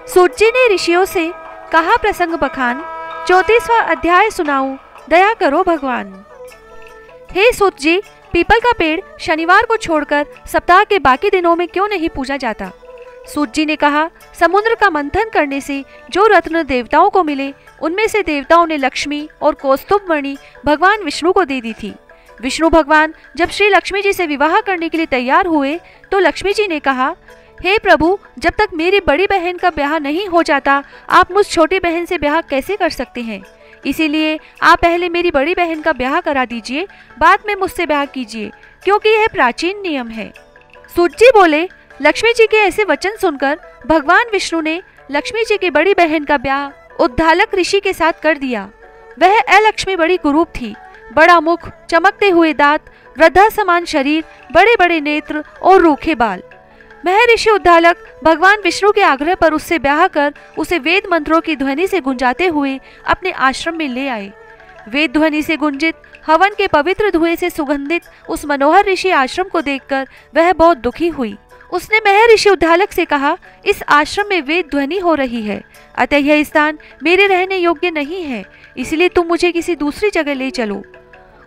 सूत जी ने ऋषियों से कहा, प्रसंग बखान 34वां अध्याय सुनाऊं, दया करो भगवान। हे सूत जी, पीपल का पेड़ शनिवार को छोड़कर सप्ताह के बाकी दिनों में क्यों नहीं पूजा जाता? सूत जी ने कहा, समुद्र का मंथन करने से जो रत्न देवताओं को मिले, उनमें से देवताओं ने लक्ष्मी और कौस्तुभ मणि भगवान विष्णु को दे दी थी। विष्णु भगवान जब श्री लक्ष्मी जी से विवाह करने के लिए तैयार हुए तो लक्ष्मी जी ने कहा, हे प्रभु, जब तक मेरी बड़ी बहन का ब्याह नहीं हो जाता, आप मुझ छोटी बहन से ब्याह कैसे कर सकते हैं? इसीलिए आप पहले मेरी बड़ी बहन का ब्याह करा दीजिए, बाद में मुझसे ब्याह कीजिए, क्योंकि यह प्राचीन नियम है। सूत जी बोले, लक्ष्मी जी के ऐसे वचन सुनकर भगवान विष्णु ने लक्ष्मी जी की बड़ी बहन का ब्याह उद्दालक ऋषि के साथ कर दिया। वह अलक्ष्मी बड़ी कुरूप थी, बड़ा मुख, चमकते हुए दांत, वृद्धा समान शरीर, बड़े बड़े नेत्र और रूखे बाल। महर्षि उद्दालक भगवान विष्णु के आग्रह पर उससे ब्याह कर उसे वेद मंत्रों की ध्वनि से गुंजाते हुए अपने आश्रम में ले आए। वेद ध्वनि से गुंजित, हवन के पवित्र धुएं से सुगंधित उस मनोहर ऋषि आश्रम को देखकर वह बहुत दुखी हुई। उसने महर्षि उद्दालक से कहा, इस आश्रम में वेद ध्वनि हो रही है, अतः यह स्थान मेरे रहने योग्य नहीं है, इसलिए तुम मुझे किसी दूसरी जगह ले चलो।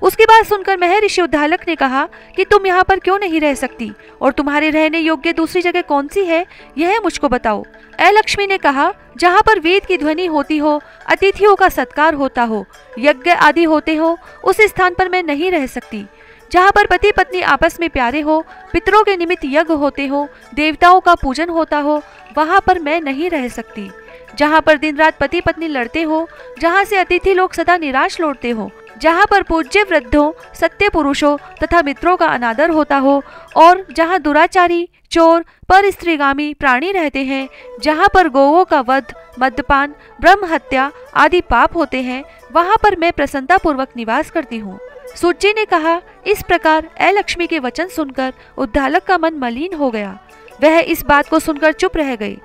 उसकी बात सुनकर महर्षि उद्दालक ने कहा कि तुम यहाँ पर क्यों नहीं रह सकती, और तुम्हारे रहने योग्य दूसरी जगह कौन सी है, यह मुझको बताओ। अलक्ष्मी ने कहा, जहाँ पर वेद की ध्वनि होती हो, अतिथियों का सत्कार होता हो, यज्ञ आदि होते हो, उस स्थान पर मैं नहीं रह सकती। जहाँ पर पति पत्नी आपस में प्यारे हो, पितरों के निमित्त यज्ञ होते हो, देवताओं का पूजन होता हो, वहाँ पर मैं नहीं रह सकती। जहाँ पर दिन रात पति पत्नी लड़ते हो, जहाँ से अतिथि लोग सदा निराश लौटते हो, जहाँ पर पूज्य वृद्धों, सत्य पुरुषों तथा मित्रों का अनादर होता हो, और जहाँ दुराचारी, चोर, पर स्त्रीगामी प्राणी रहते हैं, जहाँ पर गौओं का वध, मद्यपान, ब्रह्म हत्या आदि पाप होते हैं, वहाँ पर मैं प्रसन्नता पूर्वक निवास करती हूँ। सूत जी ने कहा, इस प्रकार अलक्ष्मी के वचन सुनकर उद्दालक का मन मलिन हो गया। वह इस बात को सुनकर चुप रह गए।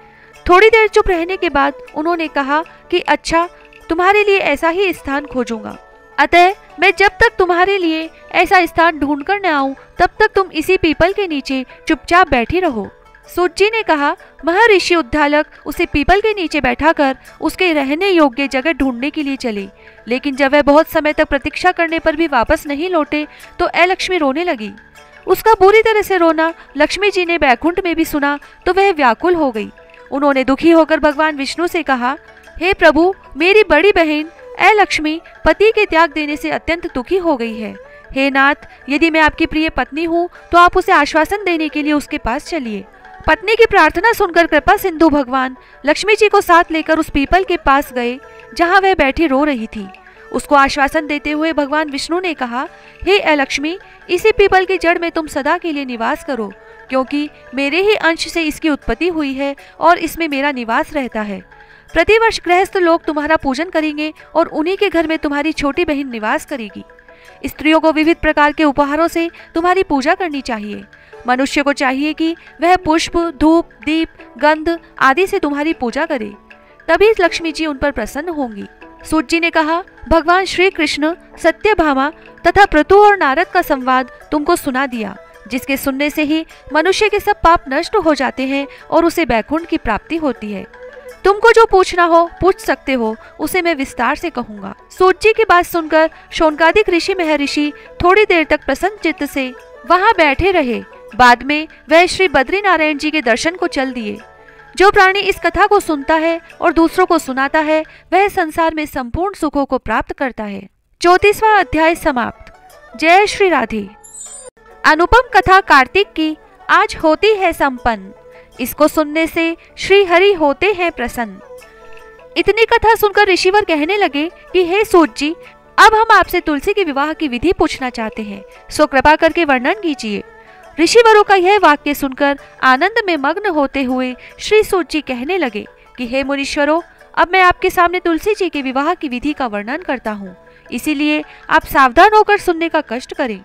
थोड़ी देर चुप रहने के बाद उन्होंने कहा कि अच्छा, तुम्हारे लिए ऐसा ही स्थान खोजूंगा, अतः मैं जब तक तुम्हारे लिए ऐसा स्थान ढूंढ कर न आऊं, तब तक तुम इसी पीपल के नीचे चुपचाप बैठी रहो। सूत जी ने कहा, महर्षि उद्दालक उसे पीपल के नीचे बैठाकर उसके रहने योग्य जगह ढूंढने के लिए चले, लेकिन जब वह बहुत समय तक प्रतीक्षा करने पर भी वापस नहीं लौटे तो अलक्ष्मी रोने लगी। उसका बुरी तरह से रोना लक्ष्मी जी ने बैकुंठ में भी सुना तो वह व्याकुल हो गई। उन्होंने दुखी होकर भगवान विष्णु से कहा, हे प्रभु, मेरी बड़ी बहन अलक्ष्मी पति के त्याग देने से अत्यंत दुखी हो गई है। हे नाथ, यदि मैं आपकी प्रिय पत्नी हूँ तो आप उसे आश्वासन देने के लिए उसके पास चलिए। पत्नी की प्रार्थना सुनकर कृपा सिंधु भगवान लक्ष्मी जी को साथ लेकर उस पीपल के पास गए जहाँ वह बैठी रो रही थी। उसको आश्वासन देते हुए भगवान विष्णु ने कहा, हे अलक्ष्मी, इसी पीपल की जड़ में तुम सदा के लिए निवास करो, क्योंकि मेरे ही अंश से इसकी उत्पत्ति हुई है और इसमें मेरा निवास रहता है। प्रतिवर्ष गृहस्थ लोग तुम्हारा पूजन करेंगे और उन्हीं के घर में तुम्हारी छोटी बहन निवास करेगी। स्त्रियों को विविध प्रकार के उपहारों से तुम्हारी पूजा करनी चाहिए। मनुष्य को चाहिए कि वह पुष्प, धूप, दीप, गंध आदि से तुम्हारी पूजा करे, तभी लक्ष्मी जी उन पर प्रसन्न होंगी। सूत जी ने कहा, भगवान श्री कृष्ण, सत्यभामा तथा प्रतु और नारद का संवाद तुमको सुना दिया, जिसके सुनने से ही मनुष्य के सब पाप नष्ट हो जाते हैं और उसे बैकुंठ की प्राप्ति होती है। तुमको जो पूछना हो पूछ सकते हो, उसे मैं विस्तार से कहूँगा। सूत जी की बात सुनकर शौनकादिक ऋषि महर्षि थोड़ी देर तक प्रसन्न चित्त से वहाँ बैठे रहे। बाद में वह श्री बद्रीनारायण जी के दर्शन को चल दिए। जो प्राणी इस कथा को सुनता है और दूसरों को सुनाता है, वह संसार में संपूर्ण सुखों को प्राप्त करता है। 34वां अध्याय समाप्त। जय श्री राधे। अनुपम कथा कार्तिक की आज होती है संपन्न, इसको सुनने से श्री हरि होते हैं प्रसन्न। इतनी कथा सुनकर ऋषिवर कहने लगे कि हे सूत जी, अब हम आपसे तुलसी के विवाह की विधि पूछना चाहते हैं, सो कृपा करके वर्णन कीजिए। ऋषिवरों का यह वाक्य सुनकर आनंद में मग्न होते हुए श्री सूत जी कहने लगे कि हे मुनीश्वरों, अब मैं आपके सामने तुलसी जी के विवाह की विधि का वर्णन करता हूँ, इसीलिए आप सावधान होकर सुनने का कष्ट करें।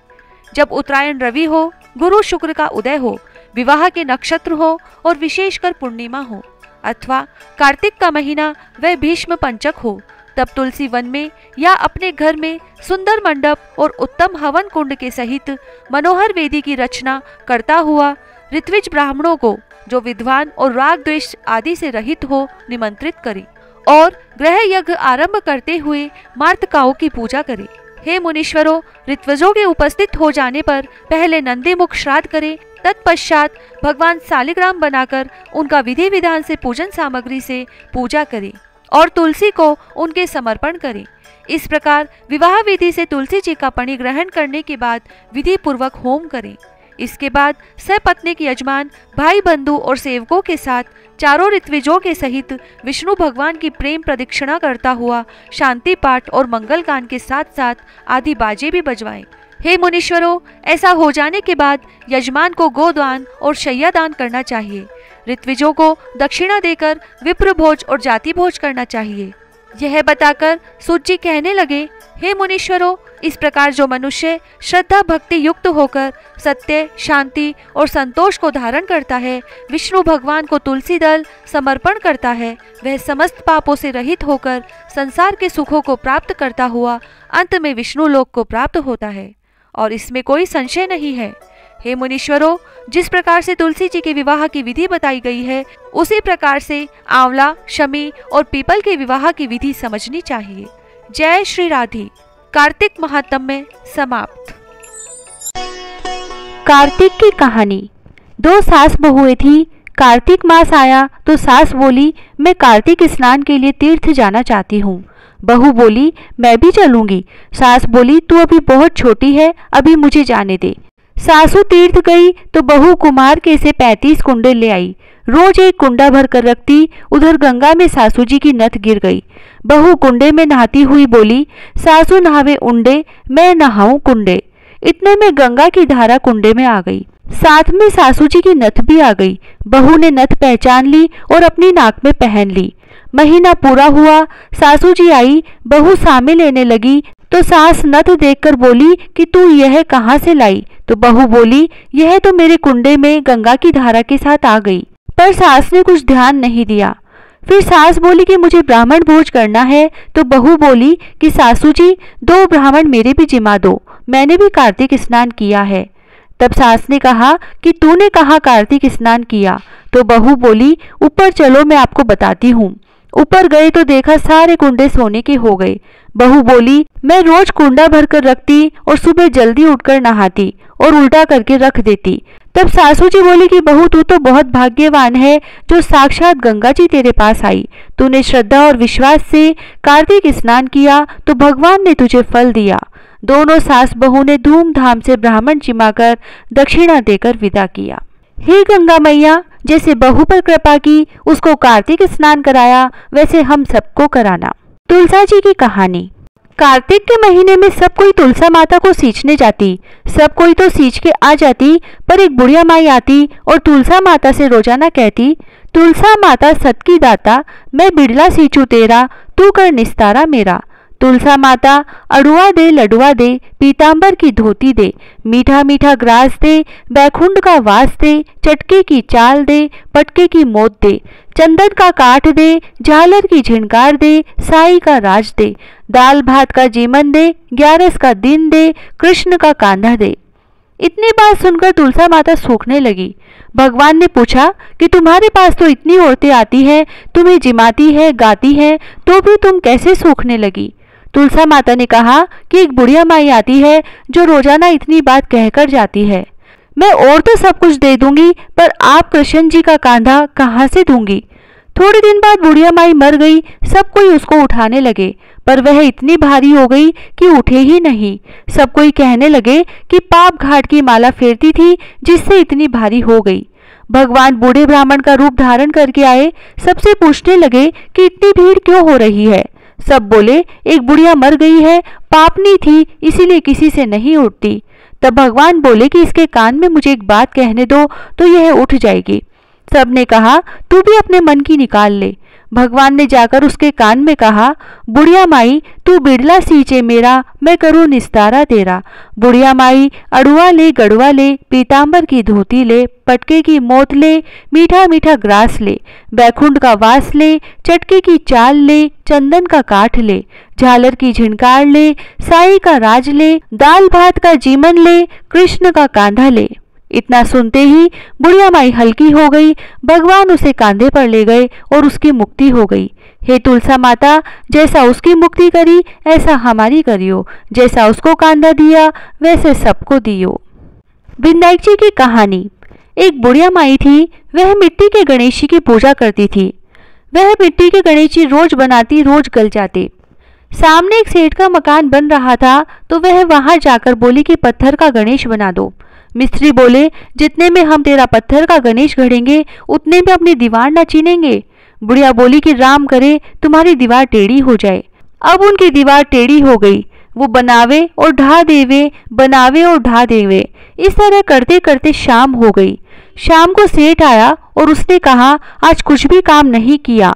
जब उत्तरायण रवि हो, गुरु शुक्र का उदय हो, विवाह के नक्षत्र हो और विशेषकर पूर्णिमा हो, अथवा कार्तिक का महीना वह भीष्म पंचक हो, तब तुलसी वन में या अपने घर में सुंदर मंडप और उत्तम हवन कुंड के सहित मनोहर वेदी की रचना करता हुआ ऋत्विज ब्राह्मणों को जो विद्वान और राग द्वेष आदि से रहित हो निमंत्रित करे और ग्रह यज्ञ आरंभ करते हुए मार्तकाओं की पूजा करे। हे मुनीश्वरों, ऋत्विजों के उपस्थित हो जाने पर पहले नंदीमुख श्राद्ध करें, तत्पश्चात भगवान सालिग्राम बनाकर उनका विधि विधान से पूजन सामग्री से पूजा करें और तुलसी को उनके समर्पण करें। इस प्रकार विवाह विधि से तुलसी जी का पणि ग्रहण करने के बाद विधि पूर्वक होम करें। इसके बाद सपत्नीक यजमान भाई बंधु और सेवकों के साथ चारों ऋत्विजों के सहित विष्णु भगवान की प्रेम प्रदक्षिणा करता हुआ शांति पाठ और मंगल गान के साथ साथ आदि बाजे भी बजवाएं। हे मुनीश्वरों, ऐसा हो जाने के बाद यजमान को गोदान और शय्या दान करना चाहिए। ऋत्विजों को दक्षिणा देकर विप्र भोज और जाति भोज करना चाहिए। यह बताकर सूत जी कहने लगे, हे मुनीश्वरों, इस प्रकार जो मनुष्य श्रद्धा भक्ति युक्त होकर सत्य, शांति और संतोष को धारण करता है, विष्णु भगवान को तुलसी दल समर्पण करता है, वह समस्त पापों से रहित होकर संसार के सुखों को प्राप्त करता हुआ अंत में विष्णु लोक को प्राप्त होता है और इसमें कोई संशय नहीं है। हे मुनीश्वरों, जिस प्रकार से तुलसी जी के विवाह की विधि बताई गई है, उसी प्रकार से आंवला, शमी और पीपल के विवाह की विधि समझनी चाहिए। जय श्री राधे। कार्तिक महात्म्य समाप्त। कार्तिक की कहानी। दो सास बहुएं थी। कार्तिक मास आया तो सास बोली, मैं कार्तिक स्नान के लिए तीर्थ जाना चाहती हूँ। बहू बोली, मैं भी चलूंगी। सास बोली, तू अभी बहुत छोटी है, अभी मुझे जाने दे। सासू तीर्थ गई तो बहू कुमार के से 35 कुंडे ले आई। रोज एक कुंडा भर कर रखती। उधर गंगा में सासू जी की नथ गिर गई। बहू कुंडे में नहाती हुई बोली, सासू नहावे उंडे, मैं नहाऊं कुंडे। इतने में गंगा की धारा कुंडे में आ गई, साथ में सासू जी की नथ भी आ गई। बहू ने नथ पहचान ली और अपनी नाक में पहन ली। महीना पूरा हुआ, सासू जी आई, बहू सामे लेने लगी तो सास नथ देखकर बोली कि तू यह कहाँ से लाई? तो बहू बोली, यह तो मेरे कुंडे में गंगा की धारा के साथ आ गई। पर सास ने कुछ ध्यान नहीं दिया। फिर सास बोली कि मुझे ब्राह्मण भोज करना है। तो बहू बोली कि सासू जी, 2 ब्राह्मण मेरे भी जिमा दो, मैंने भी कार्तिक स्नान किया है। तब सास ने कहा कि तूने कहाँ कार्तिक स्नान किया? तो बहू बोली, ऊपर चलो, मैं आपको बताती हूँ। ऊपर गए तो देखा सारे कुंडे सोने के हो गए। बहू बोली, मैं रोज कुंडा भरकर रखती और सुबह जल्दी उठकर नहाती और उल्टा करके रख देती। तब सासू जी बोली कि बहू, तू तो बहुत भाग्यवान है जो साक्षात गंगा जी तेरे पास आई। तूने श्रद्धा और विश्वास से कार्तिक स्नान किया तो भगवान ने तुझे फल दिया। दोनों सास बहू ने धूमधाम से ब्राह्मण जिमाकर दक्षिणा देकर विदा किया। हे गंगा मैया, जैसे बहू पर कृपा की, उसको कार्तिक स्नान कराया, वैसे हम सबको कराना। तुलसा जी की कहानी। कार्तिक के महीने में सब कोई तुलसा माता को सींचने जाती। सब कोई तो सींच के आ जाती, पर एक बुढ़िया माई आती और तुलसा माता से रोजाना कहती, तुलसा माता सत की दाता, मैं बिड़ला सींचू तेरा, तू कर निस्तारा मेरा। तुलसा माता अड़ुआ दे, लडुआ दे, पीतांबर की धोती दे, मीठा मीठा ग्रास दे, बैकुंठ का वास दे, चटके की चाल दे, पटके की मोत दे, चंदन का काठ दे, झालर की झिनकार दे, साई का राज दे, दाल भात का जीमन दे, 11 का दिन दे, कृष्ण का कांधा दे। इतनी बात सुनकर तुलसा माता सूखने लगी। भगवान ने पूछा कि तुम्हारे पास तो इतनी औरतें आती हैं, तुम्हें जिमाती है, गाती है, तो भी तुम कैसे सूखने लगी? तुलसा माता ने कहा कि एक बुढ़िया माई आती है जो रोजाना इतनी बात कहकर जाती है। मैं और तो सब कुछ दे दूंगी, पर आप कृष्ण जी का कांधा कहाँ से दूंगी? थोड़े दिन बाद बुढ़िया माई मर गई। सब कोई उसको उठाने लगे, पर वह इतनी भारी हो गई कि उठे ही नहीं। सब कोई कहने लगे कि पाप घाट की माला फेरती थी जिससे इतनी भारी हो गई। भगवान बूढ़े ब्राह्मण का रूप धारण करके आए। सबसे पूछने लगे कि इतनी भीड़ क्यों हो रही है? सब बोले, एक बुढ़िया मर गई है, पापनी थी, इसीलिए किसी से नहीं उठती। तब भगवान बोले कि इसके कान में मुझे एक बात कहने दो तो यह उठ जाएगी। सब ने कहा, तू भी अपने मन की निकाल ले। भगवान ने जाकर उसके कान में कहा, बुढ़िया माई, तू बिड़ला सींचे मेरा, मैं करूँ निस्तारा तेरा। बुढ़िया माई अड़ुआ ले, गड़ुआ ले, पीतांबर की धोती ले, पटके की मोत ले, मीठा मीठा ग्रास ले, बैकुंठ का वास ले, चटके की चाल ले, चंदन का काठ ले, झालर की झिनकार ले, साई का राज ले, दाल भात का जीमन ले, कृष्ण का कांधा ले। इतना सुनते ही बुढ़िया माई हल्की हो गई। भगवान उसे कांधे पर ले गए और उसकी मुक्ति हो गई। हे तुलसा माता, जैसा उसकी मुक्ति करी ऐसा हमारी करियो, जैसा उसको कांधा दिया वैसे सबको दियो। विनायक जी की कहानी। एक बुढ़िया माई थी, वह मिट्टी के गणेश जी की पूजा करती थी। वह मिट्टी के गणेश जी रोज बनाती, रोज गल जाते। सामने एक सेठ का मकान बन रहा था तो वह वहां जाकर बोली कि पत्थर का गणेश बना दो। मिस्त्री बोले, जितने में हम तेरा पत्थर का गणेश गढ़ेंगे उतने में अपनी दीवार न चीनेंगे। बुढ़िया बोली कि राम करे तुम्हारी दीवार टेढ़ी हो जाए। अब उनकी दीवार टेढ़ी हो गई। वो बनावे और ढा देवे, बनावे और ढा देवे। इस तरह करते करते शाम हो गई। शाम को सेठ आया और उसने कहा, आज कुछ भी काम नहीं किया।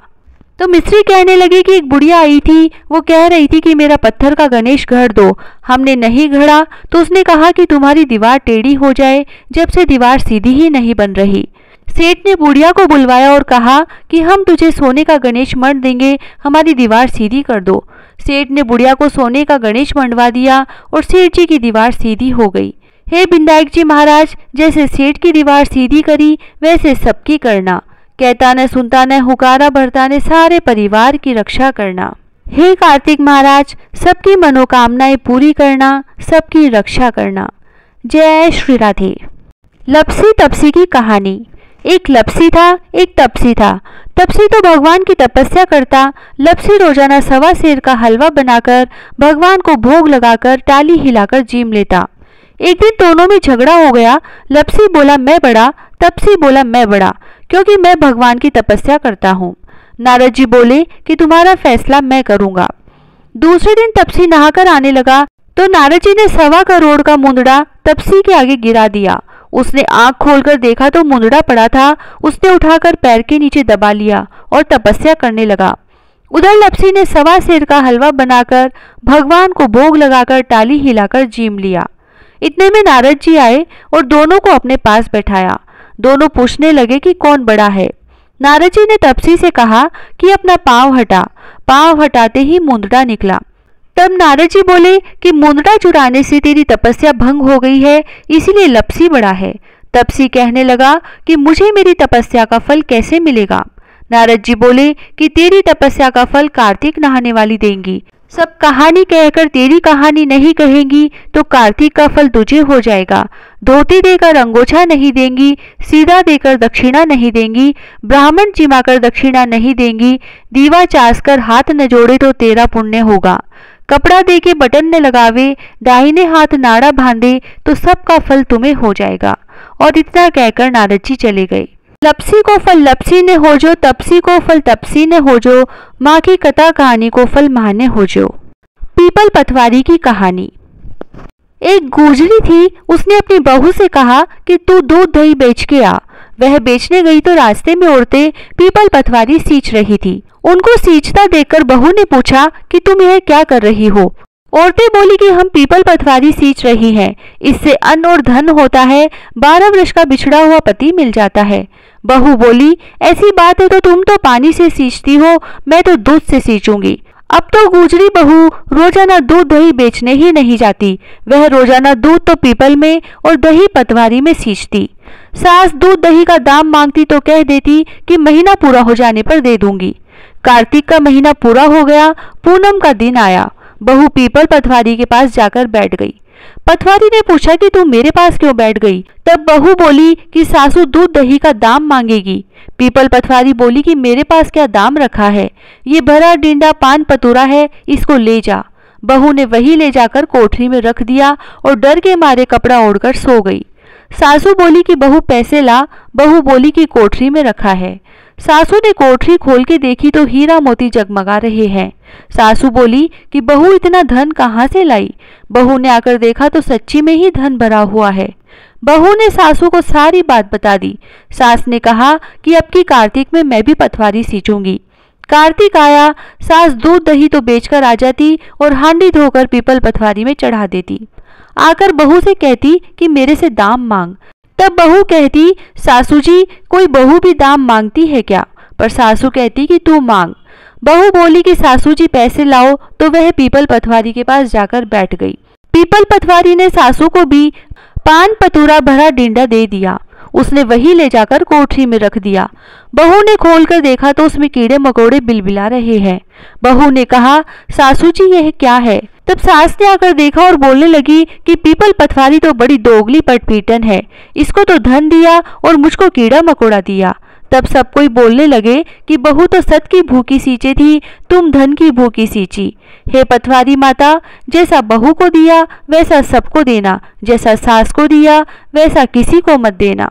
तो मिस्त्री कहने लगे कि एक बुढ़िया आई थी, वो कह रही थी कि मेरा पत्थर का गणेश गढ़ दो। हमने नहीं गढ़ा तो उसने कहा कि तुम्हारी दीवार टेढ़ी हो जाए, जब से दीवार सीधी ही नहीं बन रही। सेठ ने बुढ़िया को बुलवाया और कहा कि हम तुझे सोने का गणेश मढ़ देंगे, हमारी दीवार सीधी कर दो। सेठ ने बुढ़िया को सोने का गणेश मंडवा दिया और सेठ जी की दीवार सीधी हो गई। हे विनायक जी महाराज, जैसे सेठ की दीवार सीधी करी वैसे सबकी करना। कहता न सुनता न हुकारा भरता ने सारे परिवार की रक्षा करना। हे कार्तिक महाराज, सबकी मनोकामनाएं पूरी करना, सबकी रक्षा करना। जय श्री राधे। लपसी तपसी की कहानी। एक लपसी था, एक तपसी था। तपसी तो भगवान की तपस्या करता। लपसी रोजाना 1.25 सेर का हलवा बनाकर भगवान को भोग लगाकर टाली हिलाकर जीम लेता। एक दिन दोनों में झगड़ा हो गया। लपसी बोला मैं बड़ा, तपसी बोला मैं बड़ा, क्योंकि मैं भगवान की तपस्या करता हूँ। नारद जी बोले कि तुम्हारा फैसला मैं करूंगा। दूसरे दिन तपसी नहाकर आने लगा तो नारद जी ने 1.25 करोड़ का मुंदड़ा तपसी के आगे गिरा दिया। उसने आंख खोलकर देखा तो मुंदड़ा पड़ा था। उसने उठाकर पैर के नीचे दबा लिया और तपस्या करने लगा। उधर लपसी ने 1.25 सेर का हलवा बनाकर भगवान को भोग लगाकर टाली हिलाकर जीम लिया। इतने में नारद जी आए और दोनों को अपने पास बैठाया। दोनों पूछने लगे कि कौन बड़ा है। नारद जी ने तपसी से कहा कि अपना पांव हटा। पांव हटाते ही मुंदड़ा निकला। तब नारद जी बोले कि मुंदड़ा चुराने से तेरी तपस्या भंग हो गई है, इसीलिए लपसी बड़ा है। तपसी कहने लगा कि मुझे मेरी तपस्या का फल कैसे मिलेगा। नारद जी बोले कि तेरी तपस्या का फल कार्तिक नहाने वाली देंगी। सब कहानी कहकर तेरी कहानी नहीं कहेंगी तो कार्तिक का फल तुझे हो जाएगा। धोती देकर अंगोछा नहीं देंगी, सीधा देकर दक्षिणा नहीं देंगी, ब्राह्मण जिमाकर दक्षिणा नहीं देंगी, दीवा चासकर हाथ न जोड़े तो तेरा पुण्य होगा। कपड़ा देके बटन न लगावे, दाहिने हाथ नाड़ा बांधे तो सबका फल तुम्हें हो जाएगा। और इतना कहकर नारद जी चले गए। लपसी को फल लपसी ने हो जो, तपसी को फल तपसी ने हो जो, माँ की कथा कहानी को फल माँ ने हो जो। पीपल पतवारी की कहानी। एक गुजरी थी, उसने अपनी बहू से कहा कि तू दूध दही बेच के आ। वह बेचने गई तो रास्ते में औरतें पीपल पतवारी सींच रही थी। उनको सींचता देखकर बहू ने पूछा कि तुम यह क्या कर रही हो। औरतें बोली कि हम पीपल पतवारी सींच रही हैं, इससे अन्न और धन होता है, 12 वर्ष का बिछड़ा हुआ पति मिल जाता है। बहू बोली ऐसी बात है तो तुम तो पानी से सींचती हो, मैं तो दूध से सींचूंगी। अब तो गुजरी बहू रोजाना दूध दही बेचने ही नहीं जाती, वह रोजाना दूध तो पीपल में और दही पतवारी में सींचती। सास दूध दही का दाम मांगती तो कह देती कि महीना पूरा हो जाने पर दे दूंगी। कार्तिक का महीना पूरा हो गया, पूनम का दिन आया। बहू पीपल पतवारी के पास जाकर बैठ गई। पतवारी ने पूछा कि तू मेरे पास क्यों बैठ गई। तब बहू बोली कि सासू दूध दही का दाम मांगेगी। पीपल पतवारी बोली कि मेरे पास क्या दाम रखा है, ये भरा डिंडा पान पतुरा है, इसको ले जा। बहू ने वही ले जाकर कोठरी में रख दिया और डर के मारे कपड़ा ओढ़कर सो गई। सासू बोली कि बहू पैसे ला। बहू बोली कि कोठरी में रखा है। सासू ने कोठरी खोल के देखी तो हीरा मोती जगमगा रहे हैं। सासू बोली कि बहू इतना धन कहाँ से लाई। बहू ने आकर देखा तो सच्ची में ही धन भरा हुआ है। बहू ने सासू को सारी बात बता दी। सास ने कहा कि अब की कार्तिक में मैं भी पतवारी सींचूंगी। कार्तिक आया, सास दूध दही तो बेचकर आ जाती और हांडी धोकर पीपल पतवारी में चढ़ा देती। आकर बहू से कहती कि मेरे से दाम मांग। तब बहू कहती सासू जी कोई बहू भी दाम मांगती है क्या, पर सासू कहती कि तू मांग। बहू बोली कि सासू जी पैसे लाओ, तो वह पीपल पतवारी के पास जाकर बैठ गई। पीपल पतवारी ने सासू को भी पान पतूरा भरा डिंडा दे दिया। उसने वही ले जाकर कोठरी में रख दिया। बहू ने खोलकर देखा तो उसमें कीड़े मकोड़े बिलबिला रहे हैं। बहू ने कहा, सासू जी यह क्या है? तब सास ने आकर देखा और बोलने लगी कि पीपल पटवारी तो बड़ी दोगली पटपीटन है, इसको तो धन दिया और मुझको कीड़ा मकोड़ा दिया। तब सब कोई बोलने लगे कि बहू तो सत की भूखी सींचे थी, तुम धन की भूखी सींची। हे पटवारी माता, जैसा बहू को दिया वैसा सबको देना, जैसा सास को दिया वैसा किसी को मत देना।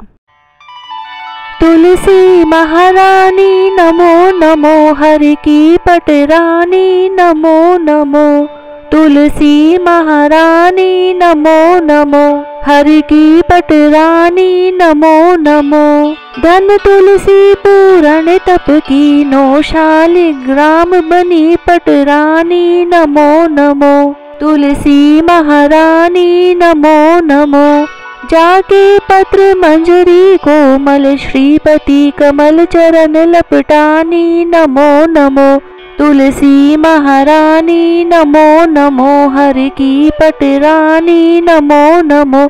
तुलसी महारानी नमो नमो, हर की पटरानी नमो नमो। तुलसी महारानी नमो नमो, हर की पटरानी नमो नमो। धन तुलसी पूरण तप की नो, शालिग्राम बनी पटरानी नमो नमो। तुलसी महारानी नमो नमो। जाके पत्र मंजरी कोमल, श्रीपति कमल चरण लपटानी नमो नमो। तुलसी महारानी नमो नमो, हर की पटरानी नमो नमो।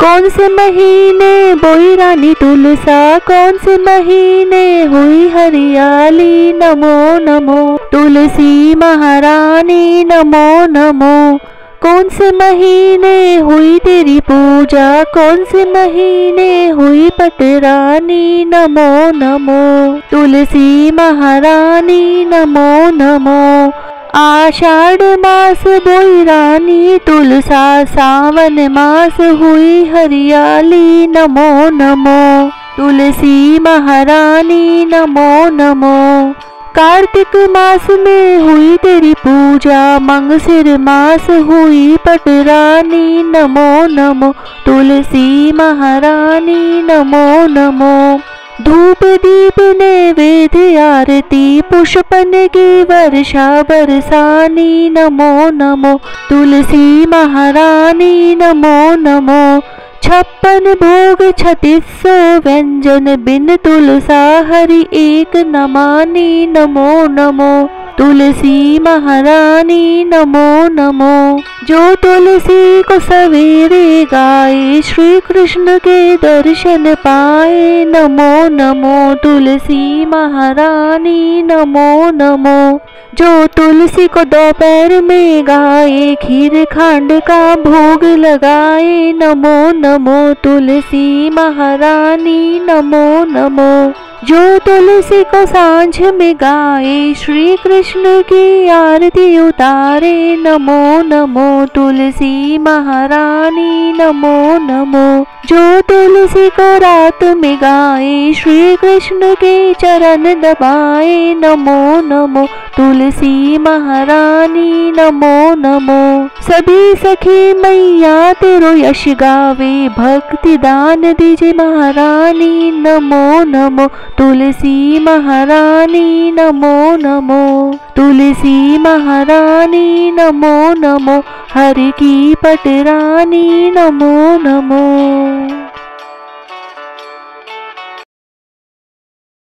कौन से महीने बोई रानी तुलसा, कौन से महीने हुई हरियाली नमो नमो। तुलसी महारानी नमो नमो। कौन से महीने हुई तेरी पूजा, कौन से महीने हुई पटरानी नमो नमो। तुलसी महारानी नमो नमो। आषाढ़ मास बोई रानी तुलसा, सावन मास हुई हरियाली नमो नमो। तुलसी महारानी नमो नमो। कार्तिक मास में हुई तेरी पूजा, मंगसिर मास हुई पटरानी नमो नमो। तुलसी महारानी नमो नमो। धूप दीप नैवेद्य आरती, पुष्पन की वर्षा बरसानी नमो नमो। तुलसी महारानी नमो नमो। 56 भोग 3600 व्यंजन, बिन तुलसा हरि एक न मानी नमो नमो। तुलसी महारानी नमो नमो। जो तुलसी को सवेरे गाए, श्री कृष्ण के दर्शन पाए नमो नमो। तुलसी महारानी नमो नमो। जो तुलसी को दोपहर में गाए, खीर खांड का भोग लगाए नमो नमो। तुलसी महारानी नमो नमो। जो तुलसी को सांझ में गाए, श्री कृष्ण की आरती उतारे नमो नमो। तुलसी महारानी नमो नमो। जो तुलसी को रात में गाए, श्री कृष्ण के चरण दबाए नमो नमो। तुलसी महारानी नमो नमो। सभी सखी मैया तेरो यश गावे, भक्ति दान दीजिए महारानी नमो नमो। तुलसी महारानी नमो नमो। तुलसी महारानी नमो नमो, हर की पटरानी नमो नमो।